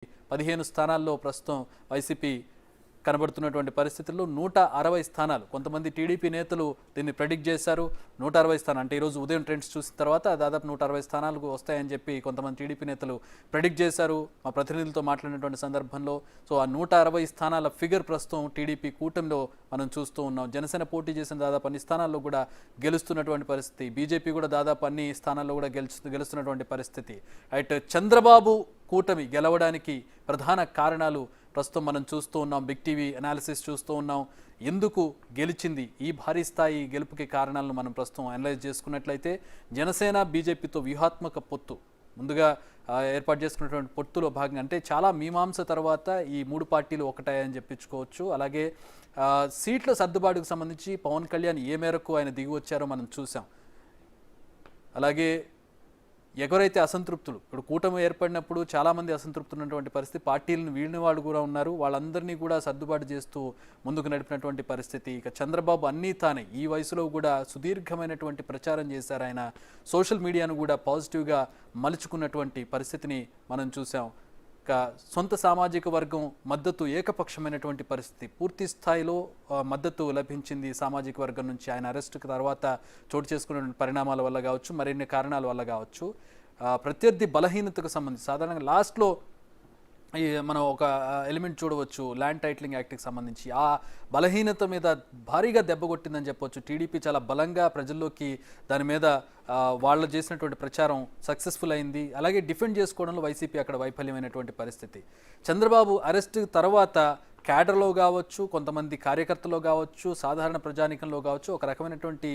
15 స్థానాల్లో ప్రస్తుతం వైసీపీ కనబడుతున్నటువంటి పరిస్థితుల్లో 160 స్థానాలు కొంతమంది టీడీపీ నేతలు దీన్ని ప్రెడిక్ట్ చేశారు. 160 స్థానాలు అంటే ఈరోజు ఉదయం ట్రెండ్స్ చూసిన తర్వాత దాదాపు 160 స్థానాలకు వస్తాయని చెప్పి కొంతమంది టీడీపీ నేతలు ప్రెడిక్ట్ చేశారు. మా ప్రతినిధులతో మాట్లాడినటువంటి సందర్భంలో ఆ 160 స్థానాల ఫిగర్ ప్రస్తుతం టీడీపీ కూటమిలో మనం చూస్తూ ఉన్నాం. జనసేన పోటీ చేసిన దాదాపు అన్ని స్థానాల్లో కూడా గెలుస్తున్నటువంటి పరిస్థితి, బీజేపీ కూడా దాదాపు అన్ని స్థానాల్లో కూడా గెలుస్తున్నటువంటి పరిస్థితి. రైట్, చంద్రబాబు కూటమి గెలవడానికి ప్రధాన కారణాలు ప్రస్తుతం మనం చూస్తూ ఉన్నాం. బిగ్ టీవీ అనాలిసిస్ చూస్తూ ఉన్నాం. ఎందుకు గెలిచింది, ఈ భారీ స్థాయి గెలుపుకి కారణాలను మనం ప్రస్తుతం అనలైజ్ చేసుకున్నట్లయితే జనసేన బీజేపీతో వ్యూహాత్మక పొత్తు ముందుగా ఏర్పాటు చేసుకున్నటువంటి పొత్తులో భాగంగా అంటే చాలా మీమాంస తర్వాత ఈ మూడు పార్టీలు ఒకటాయని చెప్పించుకోవచ్చు. అలాగే సీట్ల సర్దుబాటుకు సంబంధించి పవన్ కళ్యాణ్ ఏ మేరకు ఆయన దిగి వచ్చారో మనం చూసాం. అలాగే ఎవరైతే అసంతృప్తులు, ఇప్పుడు కూటమి ఏర్పడినప్పుడు చాలామంది అసంతృప్తులు ఉన్నటువంటి పరిస్థితి, పార్టీలను వీడిన వాళ్ళు కూడా ఉన్నారు, వాళ్ళందరినీ కూడా సర్దుబాటు చేస్తూ ముందుకు నడిపినటువంటి పరిస్థితి. ఇక చంద్రబాబు అన్నీ తానే ఈ వయసులో కూడా సుదీర్ఘమైనటువంటి ప్రచారం చేశారు. ఆయన సోషల్ మీడియాను కూడా పాజిటివ్గా మలుచుకున్నటువంటి పరిస్థితిని మనం చూసాం. ఇక సొంత సామాజిక వర్గం మద్దతు ఏకపక్షమైనటువంటి పరిస్థితి, పూర్తి స్థాయిలో మద్దతు లభించింది సామాజిక వర్గం నుంచి. ఆయన అరెస్టుకు తర్వాత చోటు చేసుకున్న పరిణామాల వల్ల కావచ్చు, మరిన్ని కారణాల వల్ల కావచ్చు. ప్రత్యర్థి బలహీనతకు సంబంధించి సాధారణంగా లాస్ట్లో మనం ఒక ఎలిమెంట్ చూడవచ్చు, ల్యాండ్ టైటిలింగ్ యాక్ట్కి సంబంధించి ఆ బలహీనత మీద భారీగా దెబ్బ కొట్టిందని చెప్పొచ్చు. టీడీపీ చాలా బలంగా ప్రజల్లోకి దాని మీద వాళ్ళు చేసినటువంటి ప్రచారం సక్సెస్ఫుల్ అయింది. అలాగే డిఫెండ్ చేసుకోవడంలో వైసీపీ అక్కడ వైఫల్యమైనటువంటి పరిస్థితి. చంద్రబాబు అరెస్ట్ తర్వాత క్యాడర్లో కావచ్చు, కొంతమంది కార్యకర్తలో కావచ్చు, సాధారణ ప్రజానికంలో కావచ్చు ఒక రకమైనటువంటి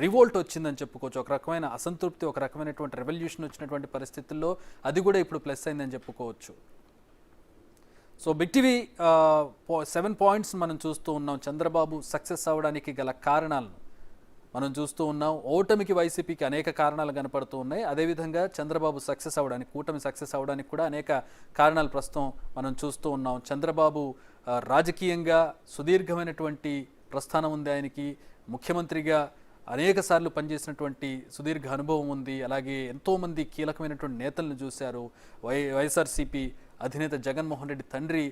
రివోల్ట్ వచ్చిందని చెప్పుకోవచ్చు. ఒక రకమైన అసంతృప్తి, ఒక రకమైనటువంటి రెవల్యూషన్ వచ్చినటువంటి పరిస్థితుల్లో అది కూడా ఇప్పుడు ప్లస్ అయిందని చెప్పుకోవచ్చు. బిగ్ టీవీ 7 పాయింట్స్ మనం చూస్తూ ఉన్నాం. చంద్రబాబు సక్సెస్ అవ్వడానికి గల కారణాలను మనం చూస్తూ ఉన్నాం. ఓటమికి వైసీపీకి అనేక కారణాలు కనపడుతూ ఉన్నాయి. అదేవిధంగా చంద్రబాబు సక్సెస్ అవ్వడానికి, కూటమి సక్సెస్ అవ్వడానికి కూడా అనేక కారణాలు ప్రస్తుతం మనం చూస్తూ ఉన్నాం. చంద్రబాబు రాజకీయంగా సుదీర్ఘమైనటువంటి ప్రస్థానం ఉంది. ఆయనకి ముఖ్యమంత్రిగా అనేక సార్లు పనిచేసినటువంటి సుదీర్ఘ అనుభవం ఉంది. అలాగే ఎంతోమంది కీలకమైనటువంటి నేతలను చూశారు. వైఎస్ఆర్సీపీ అధినేత జగన్మోహన్ రెడ్డి తండ్రి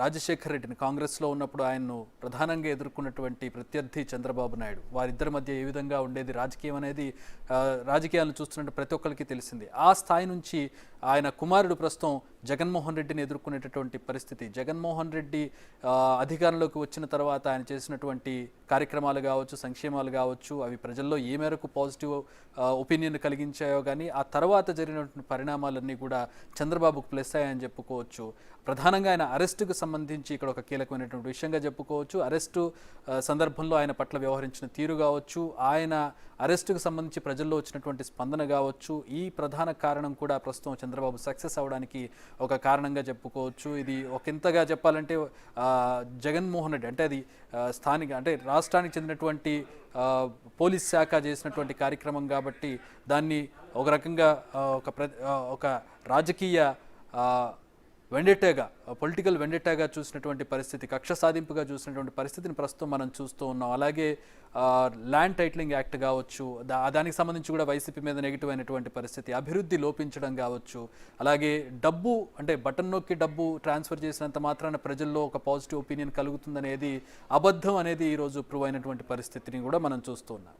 రాజశేఖర్ రెడ్డిని కాంగ్రెస్లో ఉన్నప్పుడు ఆయన్ను ప్రధానంగా ఎదుర్కొన్నటువంటి ప్రత్యర్థి చంద్రబాబు నాయుడు. వారిద్దరి మధ్య ఏ విధంగా ఉండేది రాజకీయం అనేది రాజకీయాలను చూస్తున్నట్టు ప్రతి ఒక్కరికి తెలిసింది. ఆ స్థాయి నుంచి ఆయన కుమారుడు ప్రస్తుతం జగన్మోహన్ రెడ్డిని ఎదుర్కొనేటటువంటి పరిస్థితి. జగన్మోహన్ రెడ్డి అధికారంలోకి వచ్చిన తర్వాత ఆయన చేసినటువంటి కార్యక్రమాలు కావచ్చు, సంక్షేమాలు కావచ్చు, అవి ప్రజల్లో ఏ మేరకు పాజిటివ్ ఒపీనియన్ కలిగించాయో కానీ ఆ తర్వాత జరిగినటువంటి పరిణామాలన్నీ కూడా చంద్రబాబుకు ప్లస్ అయ్యాయని చెప్పుకోవచ్చు. ప్రధానంగా ఆయన అరెస్టుకు సంబంధించి ఇక్కడ ఒక కీలకమైనటువంటి విషయంగా చెప్పుకోవచ్చు. అరెస్టు సందర్భంలో ఆయన పట్ల వ్యవహరించిన తీరు కావచ్చు, ఆయన అరెస్టుకు సంబంధించి ప్రజల్లో వచ్చినటువంటి స్పందన కావచ్చు, ఈ ప్రధాన కారణం కూడా ప్రస్తుతం చంద్రబాబు సక్సెస్ అవ్వడానికి ఒక కారణంగా చెప్పుకోవచ్చు. ఇది ఒకంతగా చెప్పాలంటే జగన్మోహన్ రెడ్డి అంటే అది స్థానిక అంటే రాష్ట్రానికి చెందినటువంటి పోలీస్ శాఖ చేసినటువంటి కార్యక్రమం కాబట్టి దాన్ని ఒక రకంగా ఒక రాజకీయ వెండెటాగా, పొలిటికల్ వెండెటాగా చూసినటువంటి పరిస్థితి, కక్ష సాధింపుగా చూసినటువంటి పరిస్థితిని ప్రస్తుతం మనం చూస్తూ ఉన్నాం. అలాగే ల్యాండ్ టైటిలింగ్ యాక్ట్ కావచ్చు, దానికి సంబంధించి కూడా వైసీపీ మీద నెగిటివ్ అయినటువంటి పరిస్థితి, అభివృద్ధి లోపించడం కావచ్చు, అలాగే డబ్బు అంటే బటన్ నొక్కి డబ్బు ట్రాన్స్ఫర్ చేసినంత మాత్రాన ప్రజల్లో ఒక పాజిటివ్ ఒపీనియన్ కలుగుతుందనేది అబద్ధం అనేది ఈరోజు ప్రూవ్ అయినటువంటి పరిస్థితిని కూడా మనం చూస్తూ ఉన్నాం.